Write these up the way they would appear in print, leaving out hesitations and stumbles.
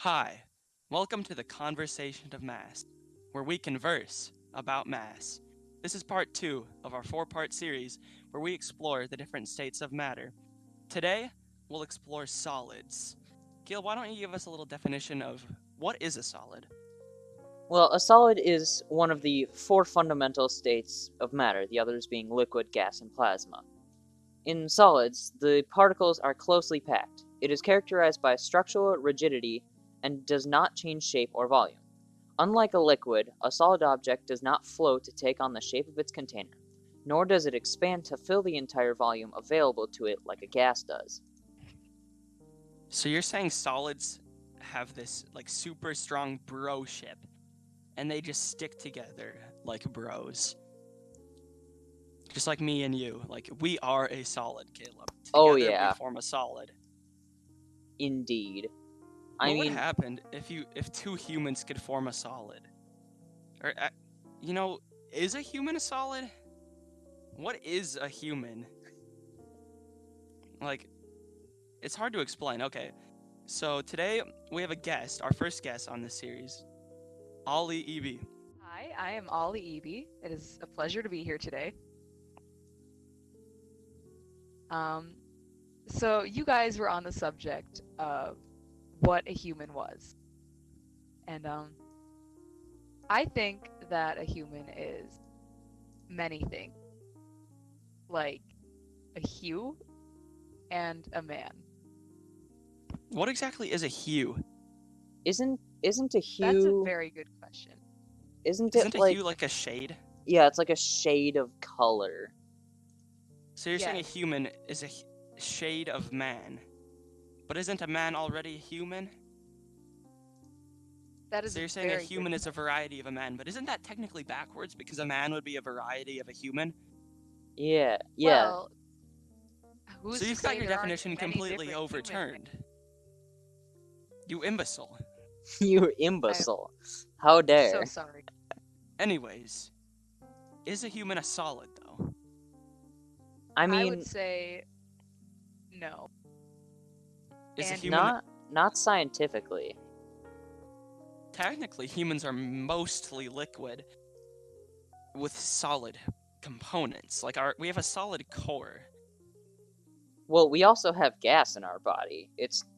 Hi, welcome to the Conversation of Mass, where we converse about mass. This is part 2 of our 4-part series where we explore the different states of matter. Today, we'll explore solids. Gil, why don't you give us a little definition of what is a solid? Well, a solid is one of the four fundamental states of matter, the others being liquid, gas, and plasma. In solids, the particles are closely packed. It is characterized by structural rigidity and does not change shape or volume. Unlike a liquid, a solid object does not flow to take on the shape of its container, nor does it expand to fill the entire volume available to it like a gas does. So you're saying solids have this super strong broship, and they just stick together like bros. Just like me and you. We are a solid, Caleb. Oh Together we yeah, form a solid. indeed. What would happen if two humans could form a solid? Or, is a human a solid? What is a human? It's hard to explain. Okay, so today we have a guest, our first guest on this series, Olly EB. Hi, I am Olly Eby. It is a pleasure to be here today. So you guys were on the subject of what a human was. And I think that a human is many things. Like a hue and a man. What exactly is a hue? Isn't a hue? That's a very good question. Isn't a like hue like a shade? Yeah, it's like a shade of color. So you're saying a Yes. human is a shade of man. But isn't a man already a human? That is So you're saying a human is a variety of a man, but isn't that technically backwards because a man would be a variety of a human? Yeah. Well, who's So to you've say got your there aren't definition many completely different overturned. You imbecile. You imbecile. How dare. So sorry. Anyways, is a human a solid, though? I I mean, would say no. Is a And human... not scientifically. Technically, humans are mostly liquid with solid components. We have a solid core. Well, we also have gas in our body.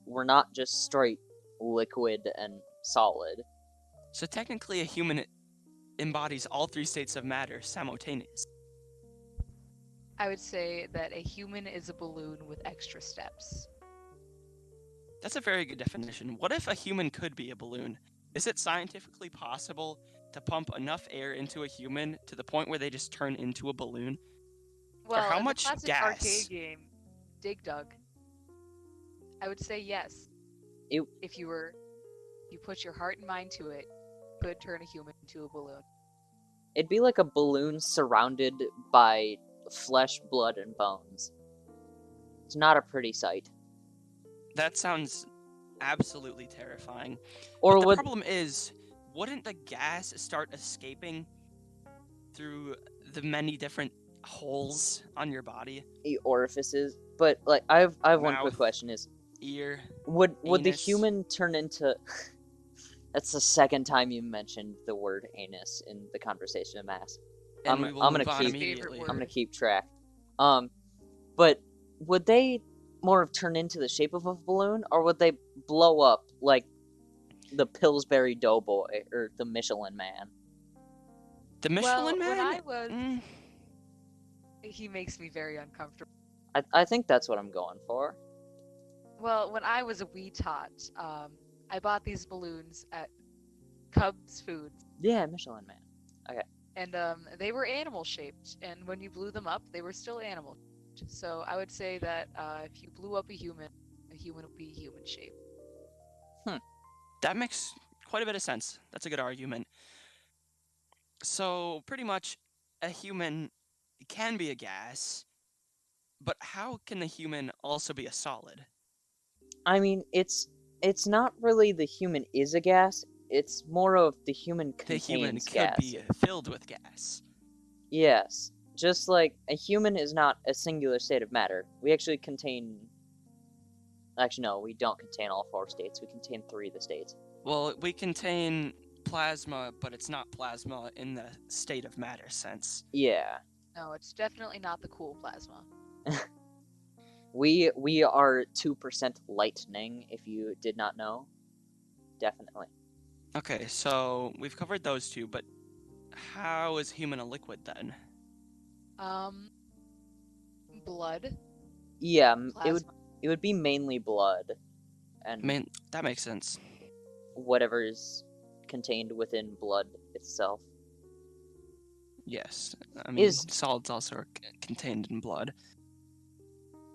We're not just straight liquid and solid. So technically, a human embodies all three states of matter simultaneously. I would say that a human is a balloon with extra steps. That's a very good definition. What if a human could be a balloon? Is it scientifically possible to pump enough air into a human to the point where they just turn into a balloon? Well, how in much the classic gas? arcade game, Dig Dug, I would say yes. If you put your heart and mind to it, you could turn a human into a balloon. It'd be like a balloon surrounded by flesh, blood, and bones. It's not a pretty sight. That sounds absolutely terrifying. Or but the problem is, wouldn't the gas start escaping through the many different holes on your body? Orifices. But I have one Mouth, quick question: ear, would the anus. human turn into? That's the second time you mentioned the word anus in the conversation of mass. And we will move on keep- immediately. I'm gonna keep track. But would they more of turn into the shape of a balloon, or would they blow up like the Pillsbury Doughboy or the Michelin Man? The Michelin Man? When I was... He makes me very uncomfortable. I think that's what I'm going for. Well, when I was a wee tot, I bought these balloons at Cubs Foods. Yeah, Michelin Man. Okay. And they were animal shaped, and when you blew them up, they were still animal shaped. So I would say that if you blew up a human would be human shaped. That makes quite a bit of sense. That's a good argument. So pretty much, a human can be a gas, but how can the human also be a solid? I mean, it's not really the human is a gas. It's more of the human contains The human gas. could be filled with gas. Yes. Just like a human is not a singular state of matter. We actually contain Actually, no, we don't contain all 4 states. We contain 3 of the states. Well, we contain plasma, but it's not plasma in the state of matter sense. Yeah. No, it's definitely not the cool plasma. We are 2% lightning, if you did not know. Definitely. Okay, so we've covered those two, but how is human a liquid then? Blood, Yeah, plasma. it would be mainly blood and I mean, that makes sense. whatever is contained within blood itself. Yes, I mean, Is- solids also are contained in blood.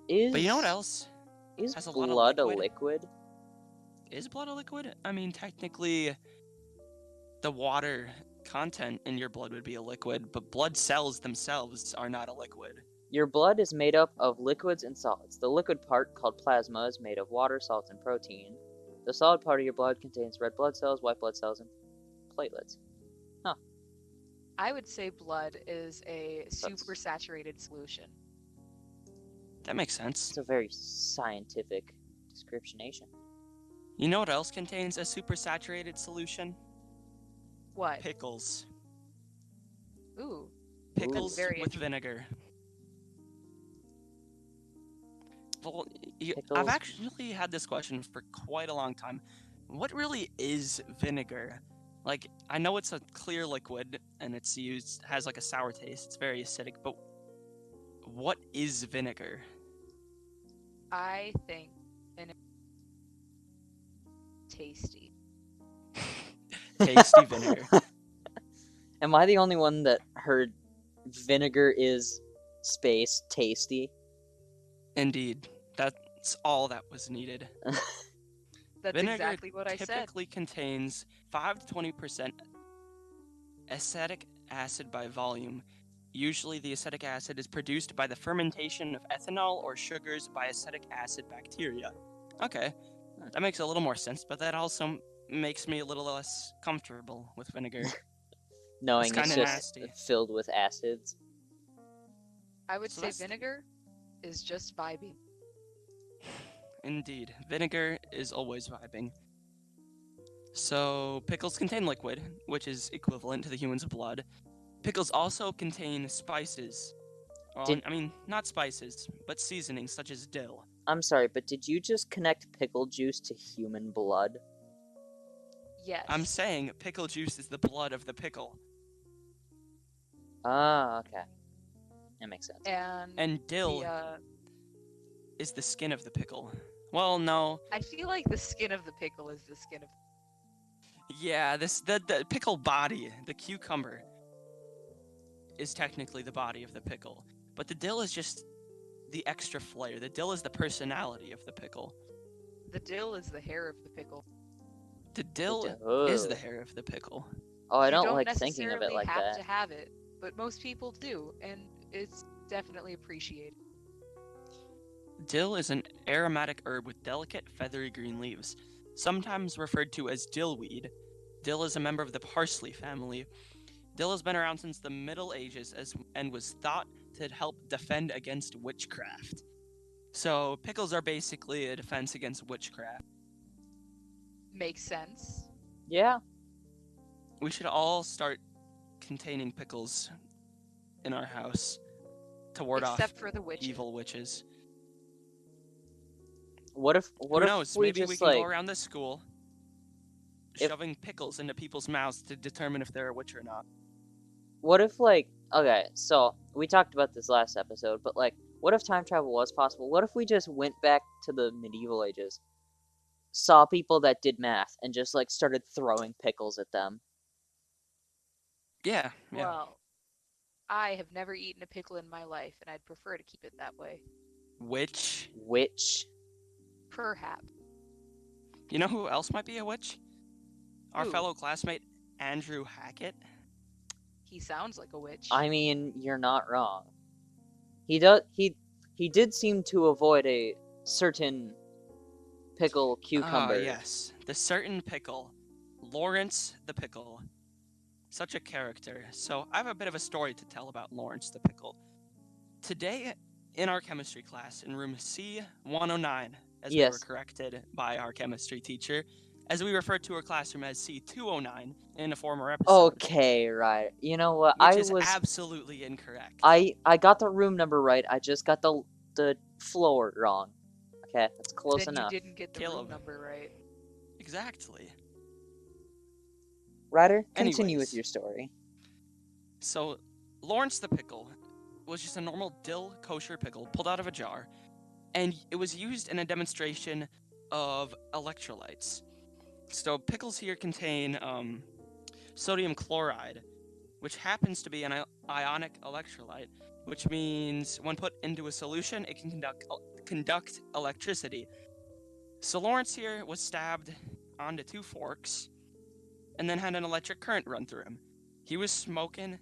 Is But you know what else Is has a lot of blood a liquid? liquid? Is blood a liquid? I mean, technically, the water content in your blood would be a liquid, but blood cells themselves are not a liquid. Your blood is made up of liquids and solids. The liquid part, called plasma, is made of water, salts, and protein. The solid part of your blood contains red blood cells, white blood cells, and platelets. I would say blood is a super saturated solution. That makes sense. It's a very scientific descriptionation. You know what else contains a supersaturated solution? What? Pickles. Ooh. Pickles very with interesting. vinegar. Well, Pickles. I've actually had this question for quite a long time. What really is vinegar? Like, I know it's a clear liquid and has like a sour taste. It's very acidic, but what is vinegar? I think vinegar tasty. Tasty vinegar. Am I the only one that heard vinegar is space tasty? Indeed. That's all that was needed. That's Vinegar exactly what I said. typically contains 5 to 20% acetic acid by volume. Usually the acetic acid is produced by the fermentation of ethanol or sugars by acetic acid bacteria. Okay, that makes a little more sense, but that also makes me a little less comfortable with vinegar. Knowing It's it's kinda just nasty. filled with acids. I would So say that's- vinegar is just vibing. Indeed, vinegar is always vibing. So, pickles contain liquid, which is equivalent to the human's blood. Pickles also contain spices. Well, I mean, not spices, but seasonings such as dill. I'm sorry, but did you just connect pickle juice to human blood? Yes. I'm saying pickle juice is the blood of the pickle. Ah, okay. That makes sense. And dill the, is the skin of the pickle. Well, no. I feel like the skin of the pickle is the skin of. Yeah, the pickle body, the cucumber, is technically the body of the pickle. But the dill is just the extra flair. The dill is the personality of the pickle. The dill is the hair of the pickle. The dill is the hair of the pickle. Oh, I You don't like thinking of it necessarily like have that. to have it, but most people do, and it's definitely appreciated. Dill is an aromatic herb with delicate, feathery green leaves, sometimes referred to as dillweed. Dill is a member of the parsley family. Dill has been around since the Middle Ages and was thought to help defend against witchcraft. So, pickles are basically a defense against witchcraft. Makes sense. Yeah. We should all start containing pickles in our house to ward Except off for the witches. evil witches. What if Who knows? we Maybe just we can like go around the school shoving pickles into people's mouths to determine if they're a witch or not. what if like okay, so we talked about this last episode, but like what if time travel was possible? What if we just went back to the medieval ages? Saw people that did math and just like started throwing pickles at them. Yeah. Well, I have never eaten a pickle in my life, and I'd prefer to keep it that way. Witch. Witch. Perhaps. You know who else might be a witch? Our Who? fellow classmate, Andrew Hackett. He sounds like a witch. I mean, you're not wrong. He did seem to avoid a certain pickle cucumber. Ah, yes. The certain pickle. Lawrence the Pickle. Such a character. So, I have a bit of a story to tell about Lawrence the Pickle. Today, in our chemistry class, in room C109, as we were Yes. corrected by our chemistry teacher, as we referred to her classroom as C209 in a former episode. Okay, right. You know what? Which is absolutely incorrect. I got the room number right. I just got the floor wrong. Okay, that's close Then enough. you didn't get the Caleb. room number right. Exactly. Ryder, continue with Anyways. your story. So, Lawrence the Pickle was just a normal dill kosher pickle pulled out of a jar, and it was used in a demonstration of electrolytes. So, pickles here contain sodium chloride, which happens to be an ionic electrolyte, which means when put into a solution, it can conduct electricity. So, Lawrence here was stabbed onto 2 forks and then had an electric current run through him. He was smoking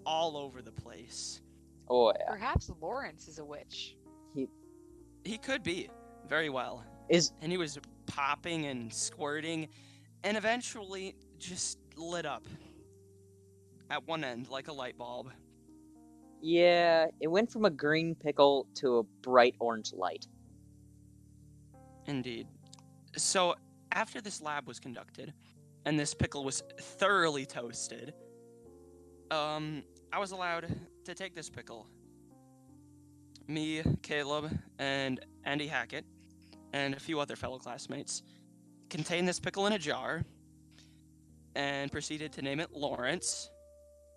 all over the place. Oh yeah. Perhaps Lawrence is a witch. He could be, very well. And he was popping and squirting, and eventually just lit up at one end like a light bulb. Yeah, it went from a green pickle to a bright orange light. Indeed. So, after this lab was conducted, and this pickle was thoroughly toasted, I was allowed to take this pickle. Me, Caleb, and Andy Hackett, and a few other fellow classmates, contained this pickle in a jar, and proceeded to name it Lawrence,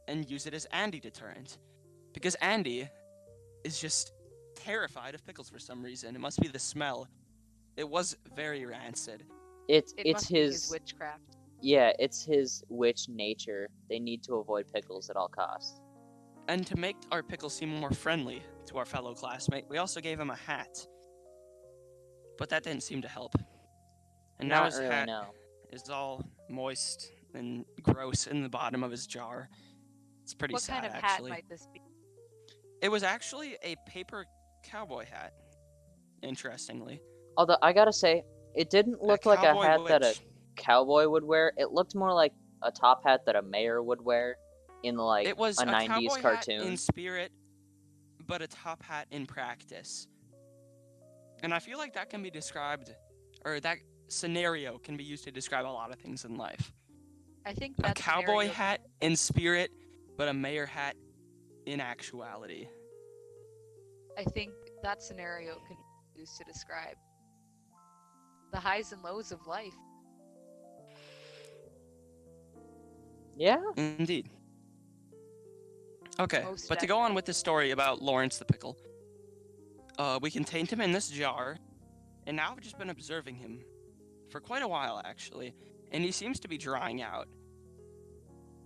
and use it as Andy deterrent. Because Andy is just terrified of pickles for some reason. It must be the smell. It was very rancid. It It's must be his witchcraft. Yeah, it's his witch nature. They need to avoid pickles at all costs. And to make our pickle seem more friendly to our fellow classmate, we also gave him a hat. But that didn't seem to help. And now his hat is all moist and gross in the bottom of his jar. It's pretty sad, What kind of actually. hat might this be? It was actually a paper cowboy hat, interestingly. Although, I gotta say, it didn't look like a hat that a cowboy would wear. It looked more like a top hat that a mayor would wear in, like, it was a 90s cowboy cartoon. Hat in spirit, but a top hat in practice. And I feel like that can be described, or that scenario can be used to describe a lot of things in life. I think that a cowboy hat in spirit, but a mayor hat in actuality. I think that scenario can be used to describe the highs and lows of life. Yeah? Indeed. Okay, but to go on with the story about Lawrence the Pickle, we contained him in this jar, and now I've just been observing him for quite a while, actually, and he seems to be drying out.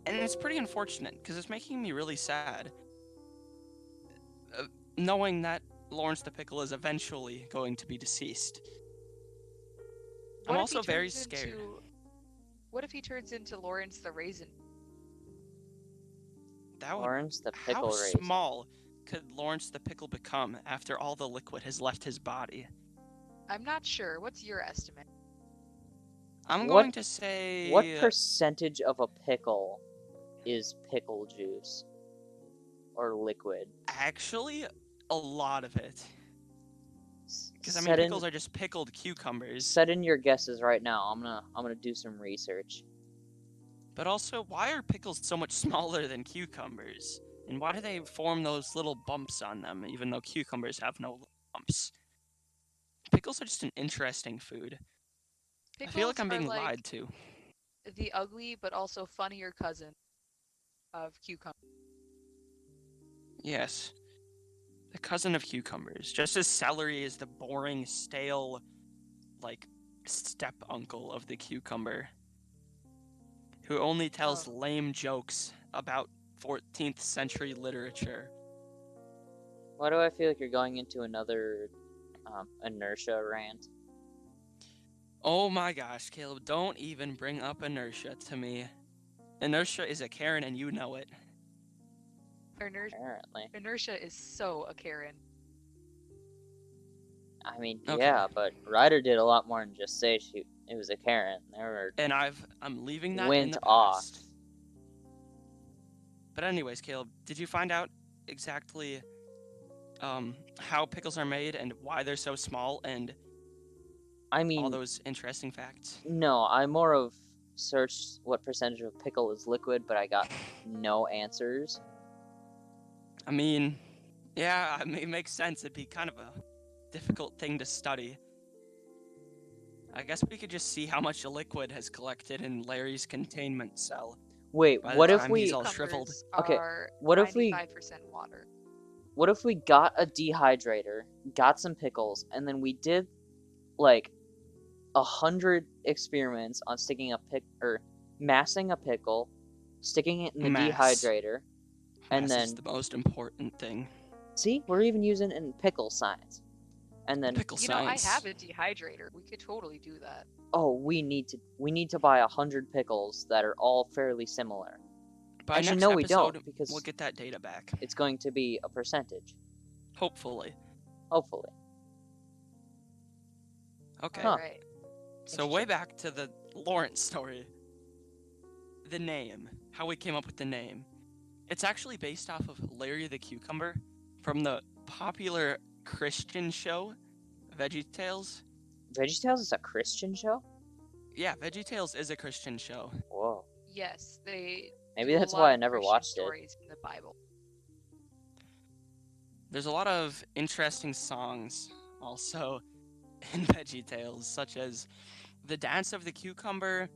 And it's pretty unfortunate, because it's making me really sad, knowing that Lawrence the Pickle is eventually going to be deceased. I'm also very scared. What if he turns into Lawrence the Raisin? Lawrence the Pickle Raisin. How small could Lawrence the Pickle become after all the liquid has left his body? I'm not sure. What's your estimate? I'm going to say... What percentage of a pickle is pickle juice? Or liquid? Actually, a lot of it. Because, I mean, pickles are just pickled cucumbers. Set in your guesses right now. I'm gonna do some research. But also, why are pickles so much smaller than cucumbers? And why do they form those little bumps on them, even though cucumbers have no bumps? Pickles are just an interesting food. Pickles I feel like I'm being lied to. The ugly but also funnier cousin of cucumber. Yes. The cousin of cucumbers. Just as celery is the boring, stale, like, step-uncle of the cucumber, who only tells lame jokes about 14th century literature. Why do I feel like you're going into another inertia rant? Oh my gosh, Caleb, don't even bring up inertia to me. Inertia is a Karen and you know it. Apparently. Inertia is so a Karen. I mean, yeah, but Ryder did a lot more than just say it was a Karen. And I'm leaving that went in the off. past. But anyways, Caleb, did you find out exactly how pickles are made and why they're so small and I all mean, those interesting facts? no, I more of searched what percentage of pickle is liquid, but I got no answers. I mean, yeah, it makes sense. It'd be kind of a difficult thing to study. I guess we could just see how much liquid has collected in Larry's containment cell Wait, by the what if time he's we all shriveled. Cucumbers Okay, are what if we 95% water. what if we got a dehydrator, got some pickles, and then we did like 100 experiments on sticking a massing a pickle, sticking it in the Mass. dehydrator, and Mass is then the most important thing. see, we're even using it in pickle science. And then Pickle You know, I science. have a dehydrator. We could totally do that. oh, we need to buy 100 pickles that are all fairly similar. By Actually, next no, we episode, don't, because we'll get that data back. it's going to be a percentage, Hopefully. hopefully. Okay. Huh. Right. So way back to the Lawrence story. The name. How we came up with the name. It's actually based off of Larry the Cucumber from the popular Christian show, VeggieTales. VeggieTales is a Christian show? Yeah, VeggieTales is a Christian show. Whoa. Yes, they Maybe do a that's lot why I of never Christian watched it. stories in the Bible. There's a lot of interesting songs also in VeggieTales, such as The Dance of the Cucumber,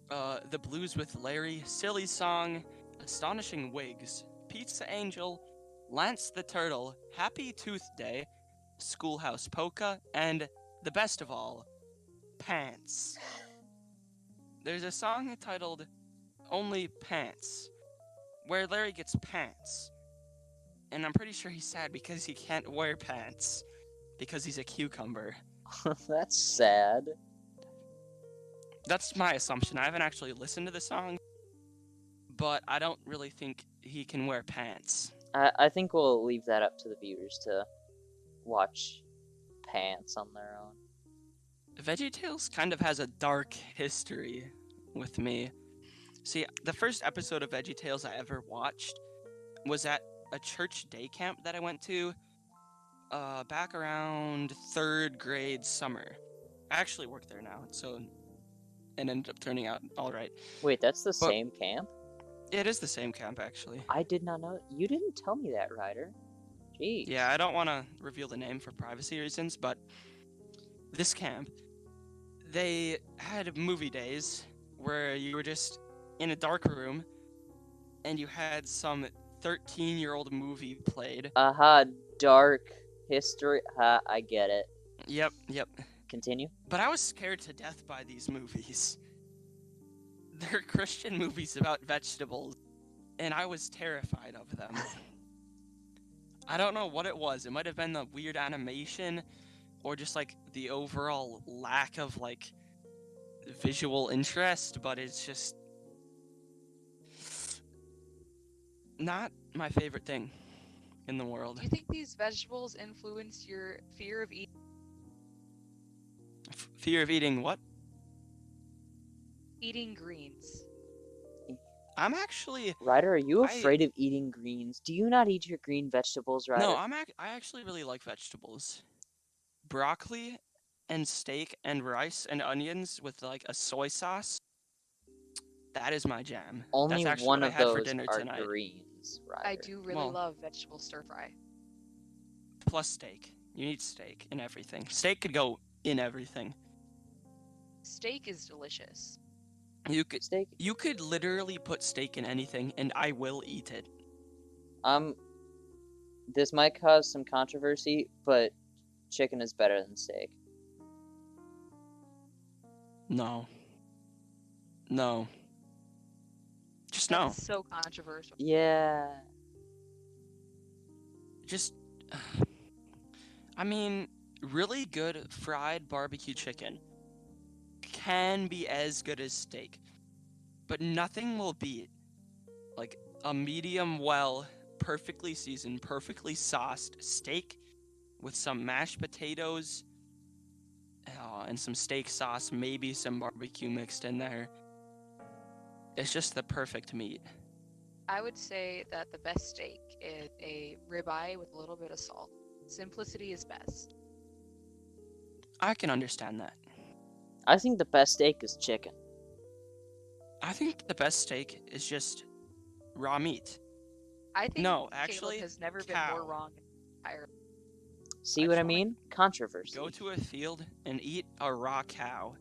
The Blues with Larry, Silly Song, Astonishing Wigs, Pizza Angel, Lance the Turtle, Happy Tooth Day, Schoolhouse Polka, and the best of all, Pants. There's a song titled Only Pants, where Larry gets pants. And I'm pretty sure he's sad because he can't wear pants, because he's a cucumber. That's sad. That's my assumption. I haven't actually listened to the song, but I don't really think he can wear pants. I think we'll leave that up to the viewers to watch Pants on their own. VeggieTales kind of has a dark history with me. See, the first episode of VeggieTales I ever watched was at a church day camp that I went to back around 3rd grade summer. I actually work there now, so it ended up turning out all right. Wait, that's the same camp? It is the same camp, actually. I did not know. You didn't tell me that, Ryder. Jeez. Yeah, I don't want to reveal the name for privacy reasons, but this camp, they had movie days where you were just in a dark room and you had some 13-year-old movie played. Aha, dark history. Ha, I get it. Yep. Continue. But I was scared to death by these movies. They're Christian movies about vegetables, and I was terrified of them. I don't know what it was. It might have been the weird animation, or just like the overall lack of like visual interest, but it's just not my favorite thing in the world. Do you think these vegetables influence your fear of eating? Fear of eating what? Eating greens. I'm actually Ryder, are you afraid of eating greens? Do you not eat your green vegetables, Ryder? no. I actually really like vegetables. Broccoli and steak and rice and onions with like a soy sauce. That is my jam. Only That's actually one what I of had for those dinner are tonight. greens, Ryder. I do really Well- love vegetable stir fry. Plus steak. You need steak in everything. Steak could go in everything. Steak is delicious. Steak? You could literally put steak in anything, and I will eat it. This might cause some controversy, but chicken is better than steak. No. Just no. That's so controversial. Yeah. Just. I mean, really good fried barbecue chicken can be as good as steak, but nothing will beat like a medium well, perfectly seasoned, perfectly sauced steak with some mashed potatoes and some steak sauce, maybe some barbecue mixed in there. It's just the perfect meat. I would say that the best steak is a ribeye with a little bit of salt. Simplicity is best. I can understand that. I think the best steak is chicken. I think the best steak is just raw meat. I think No, Caleb actually, has never been cow. more wrong entirely. See I what just I wanna mean? Controversy. Go to a field and eat a raw cow.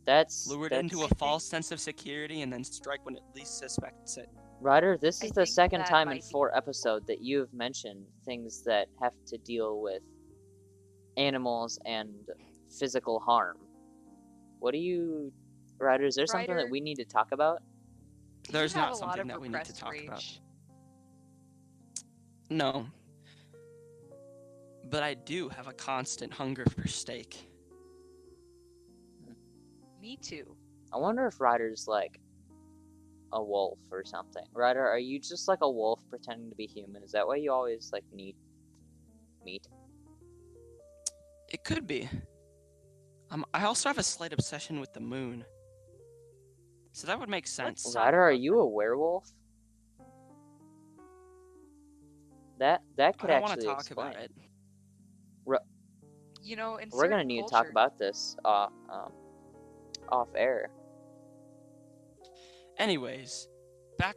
That's Lured into a false sense of security and then strike when it least suspects it. Ryder, this I is the think second that time in might be- 4 episodes that you have mentioned things that have to deal with animals and physical harm. What do you... Ryder, is there something that Ryder, we need to talk about? Do There's you have not a lot something of that we need to repressed talk rage? about. No. But I do have a constant hunger for steak. Me too. I wonder if Ryder's like a wolf or something. Ryder, are you just like a wolf pretending to be human? Is that why you always like need meat? It could be. I also have a slight obsession with the moon. So that would make sense. Ryder, are you a werewolf? That I could don't want actually to talk explain. about it. You know, in We're gonna certain need to talk cultures- about this off air. Anyways, back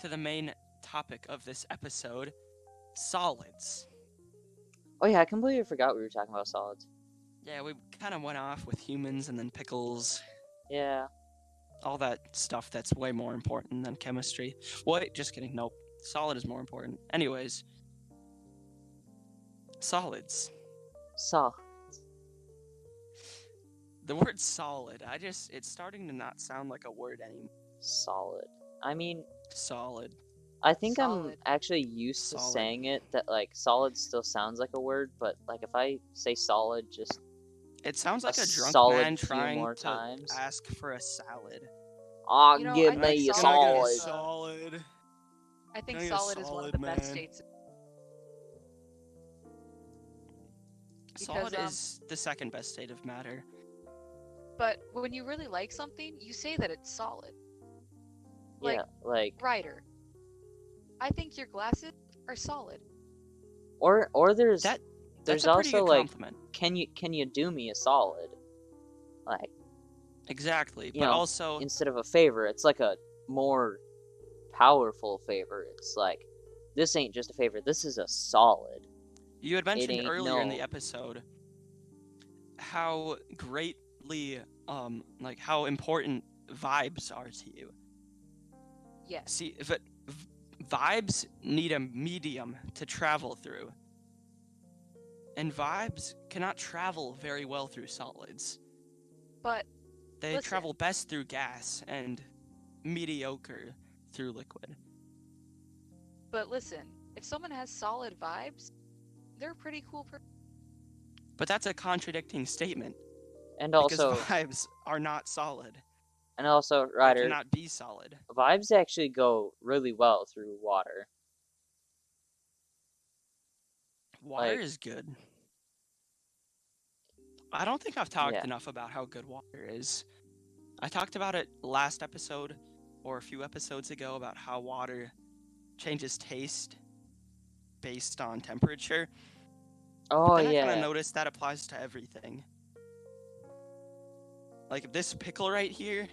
to the main topic of this episode, solids. Oh yeah, I completely forgot we were talking about solids. Yeah, we kind of went off with humans and then pickles, Yeah. all that stuff that's way more important than chemistry. Wait, just kidding. Nope. Solid is more important. Anyways, solids. The word solid, it's starting to not sound like a word anymore. Solid. I mean, Solid. I think I'm Solid. actually used to Solid. saying it that like solid still sounds like a word, but like if I say solid just It sounds like a drunk solid man few trying more to times. ask for a salad. Ah, You know, give I me think a Can solid I get a is, solid. solid? I think Can I get a solid is one of solid, the best man? states. Solid Because, is the second best state of matter. But when you really like something, you say that it's solid. Like, Yeah, like Ryder, I think your glasses are solid. or there's That's there's a pretty also good like compliment. can you do me a solid? Like Exactly, you but know, also instead of a favor, it's like a more powerful favor. It's like this ain't just a favor, this is a solid. you had mentioned ain't earlier in the no- episode how greatly like how important vibes are to you. Yes. See, vibes need a medium to travel through. And vibes cannot travel very well through solids. But They listen, travel best through gas and mediocre through liquid. But listen, if someone has solid vibes, they're a pretty cool person. But that's a contradicting statement And because also vibes are not solid. They Ryder, cannot be solid. vibes actually go really well through water. Water Like- is good. I don't think I've talked Yeah. enough about how good water is. I talked about it last episode or a few episodes ago about how water changes taste based on temperature. Oh Then I kind of yeah. noticed that applies to everything. Like this pickle right here,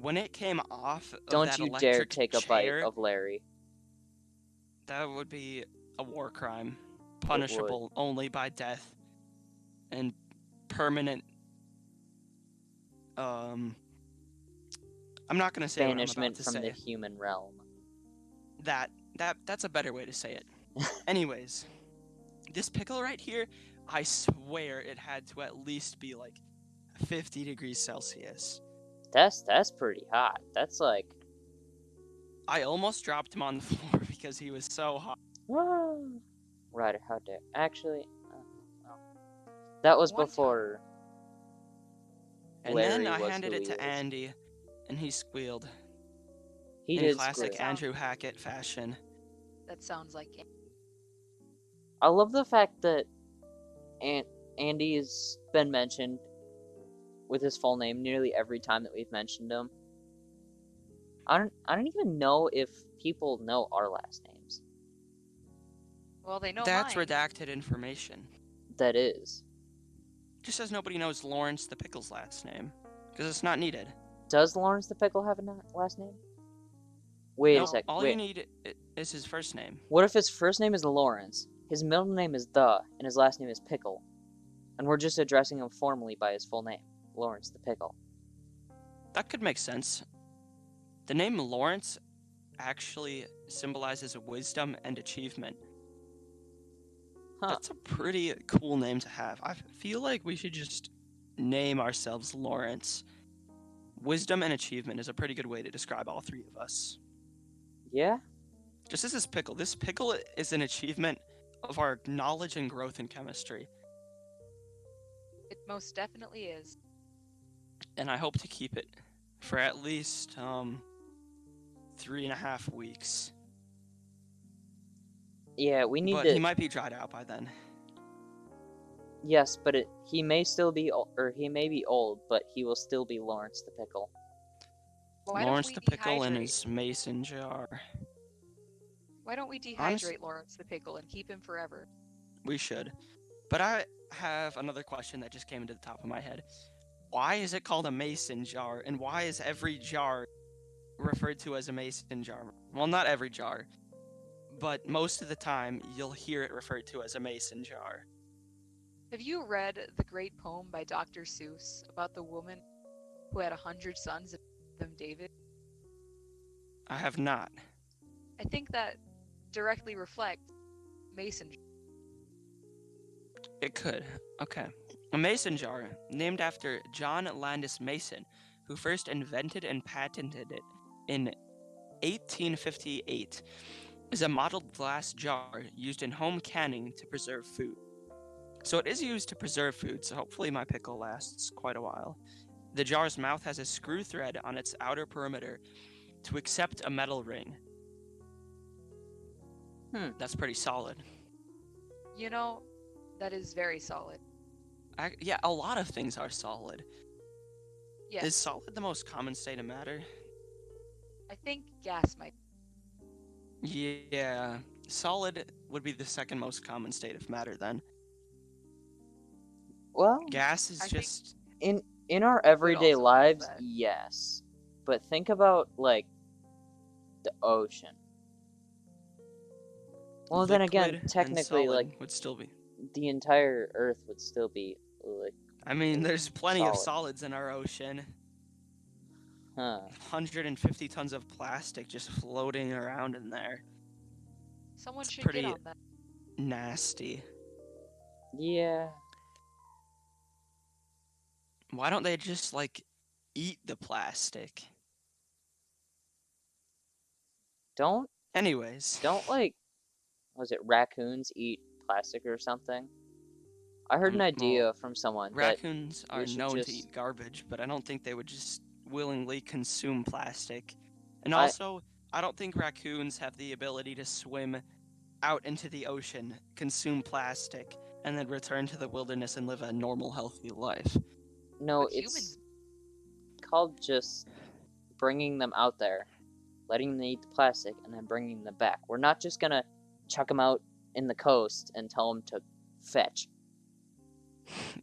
when it came off of Don't that you dare electric take a chair, bite of Larry. that would be a war crime, punishable only by death and permanent. I'm not gonna say what I'm about Banishment to from say. the human realm. That's a better way to say it. Anyways, this pickle right here, I swear it had to at least be like 50 degrees Celsius. That's pretty hot. That's like I almost dropped him on the floor because he was so hot. Ryder, how dare actually that was One time- before And Larry then I was handed who it he to is. Andy, and he squealed He in did classic squeal. Andrew Hackett fashion. That sounds like it. I love the fact that Andy's been mentioned with his full name nearly every time that we've mentioned him. I don't even know if people know our last names. Well, they know That's mine. redacted information. That is. just says nobody knows Lawrence the Pickle's last name because it's not needed. Does Lawrence the Pickle have a last name? Wait a No, sec. all Wait. you need is his first name. What if his first name is Lawrence, his middle name is The, and his last name is Pickle, and we're just addressing him formally by his full name, Lawrence the Pickle? That could make sense. The name Lawrence actually symbolizes wisdom and achievement. Huh. That's a pretty cool name to have. I feel like we should just name ourselves Lawrence. Wisdom and achievement is a pretty good way to describe all three of us. Yeah? Just as this pickle. This pickle is an achievement of our knowledge and growth in chemistry. It most definitely is. And I hope to keep it for at least 3.5 weeks. Yeah, we need But to... he might be dried out by then. Yes, but he may still be... Or he may be old, but he will still be Lawrence the Pickle. Why don't Lawrence we the Pickle in dehydrate- his mason jar. Why don't we dehydrate Honest- Lawrence the Pickle and keep him forever? We should. But I have another question that just came into the top of my head. Why is it called a mason jar, and why is every jar referred to as a mason jar? Well, not every jar, but most of the time you'll hear it referred to as a mason jar. Have you read the great poem by Dr. Seuss about the woman who had 100 sons and named them David? I have not. I think that directly reflects mason jar. It could. Okay. A mason jar, named after John Landis Mason, who first invented and patented it in 1858, is a mottled glass jar used in home canning to preserve food. So it is used to preserve food, so hopefully my pickle lasts quite a while. The jar's mouth has a screw thread on its outer perimeter to accept a metal ring. That's pretty solid. You know, that is very solid. Yeah, a lot of things are solid. Yes, Is solid the most common state of matter? I think gas might. Yeah, solid would be the second most common state of matter then. Well, Gas is I think- just... in our everyday also lives, means that. yes. But think about, like, the ocean. Well, then again, liquid and technically, solid like, would still be. the entire Earth would still be, like, I mean, there's plenty of solid. solids in our ocean. huh. 150 tons of plastic just floating around in there. Someone It's should pretty- get on that. Nasty. Yeah. Why don't they just, like, eat the plastic? Don't, Anyways. like, was it raccoons eat plastic or something? I heard an Well, idea from someone that Raccoons are we should known to just- eat garbage, but I don't think they would just willingly consume plastic. And I- also, I don't think raccoons have the ability to swim out into the ocean, consume plastic, and then return to the wilderness and live a normal, healthy life. no, But it's humans- called just bringing them out there, letting them eat the plastic, and then bringing them back. We're not just gonna chuck them out in the coast and tell them to fetch.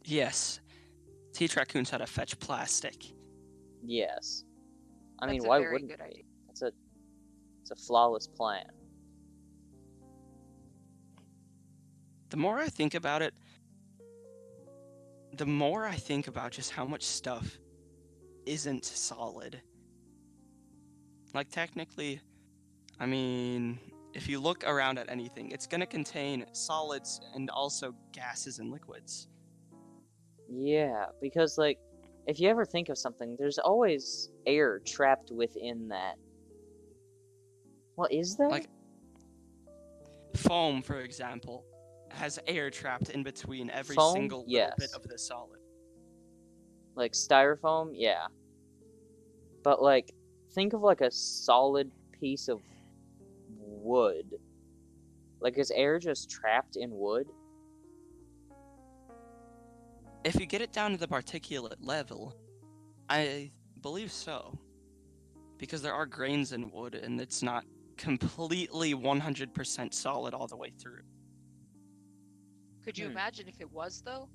Yes. Teach raccoons how to fetch plastic. Yes. I mean, That's a why very wouldn't good we? idea. It's a flawless plan. The more I think about it, the more I think about just how much stuff isn't solid. Like, technically, I mean, if you look around at anything, it's going to contain solids and also gases and liquids. Yeah, because, like, if you ever think of something, there's always air trapped within that. Well, is there? Like- Foam, for example, has air trapped in between every Foam? single little Yes. bit of the solid. Like styrofoam? Yeah. But, like, think of, like, a solid piece of wood. Like, is air just trapped in wood? If you get it down to the particulate level, I believe so. Because there are grains in wood, and it's not completely 100% solid all the way through. Could you Hmm. imagine if it was, though?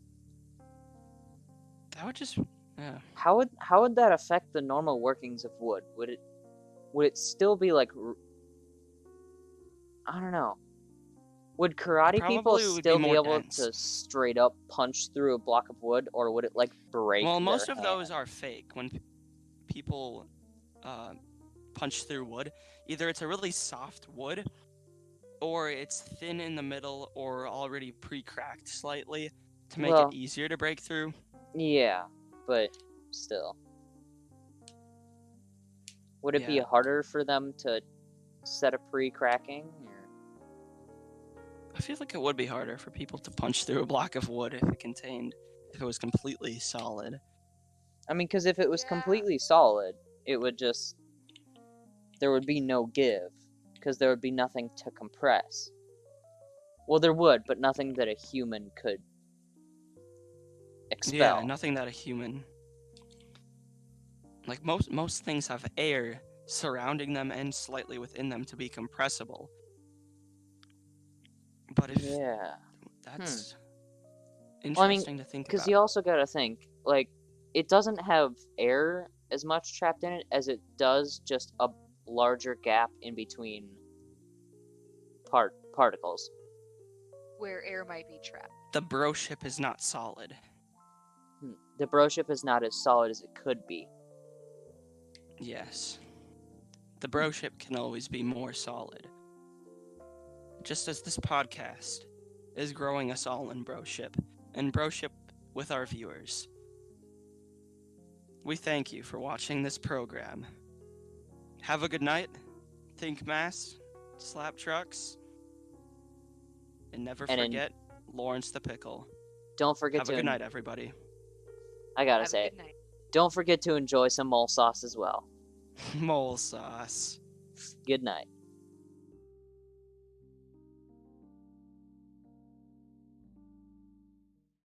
That would just, yeah. How would that affect the normal workings of wood? Would it still be like, I don't know. Would karate people Probably would be still be more able dense. to straight up punch through a block of wood, or would it like break Well, their most of hand? those are fake. When people punch through wood, either it's a really soft wood, or it's thin in the middle, or already pre-cracked slightly to make it Well, easier to break through. yeah, but still. Would it be Yeah. harder for them to set a pre-cracking? Or... I feel like it would be harder for people to punch through a block of wood if it was completely solid. I mean, because if it was Yeah. completely solid, it would just... there would be no give, because there would be nothing to compress. Well, there would, but nothing that a human could expel. Yeah, nothing that a human... Like, most things have air surrounding them and slightly within them to be compressible. But if... Yeah. That's Well, I mean, interesting to think because about. you also gotta think, like, it doesn't have air as much trapped in it as it does just a larger gap in between particles. Where air might be trapped. The bro ship is not solid. The bro ship is not as solid as it could be. Yes. The bro ship can always be more solid. Just as this podcast is growing us all in broship, and broship with our viewers. We thank you for watching this program. Have a good night. Think mass, slap trucks, and never forget Lawrence the Pickle. Don't forget Have a good night, everybody. I gotta Have a say, good night. don't forget to enjoy some mole sauce as well. Mole sauce. Good night.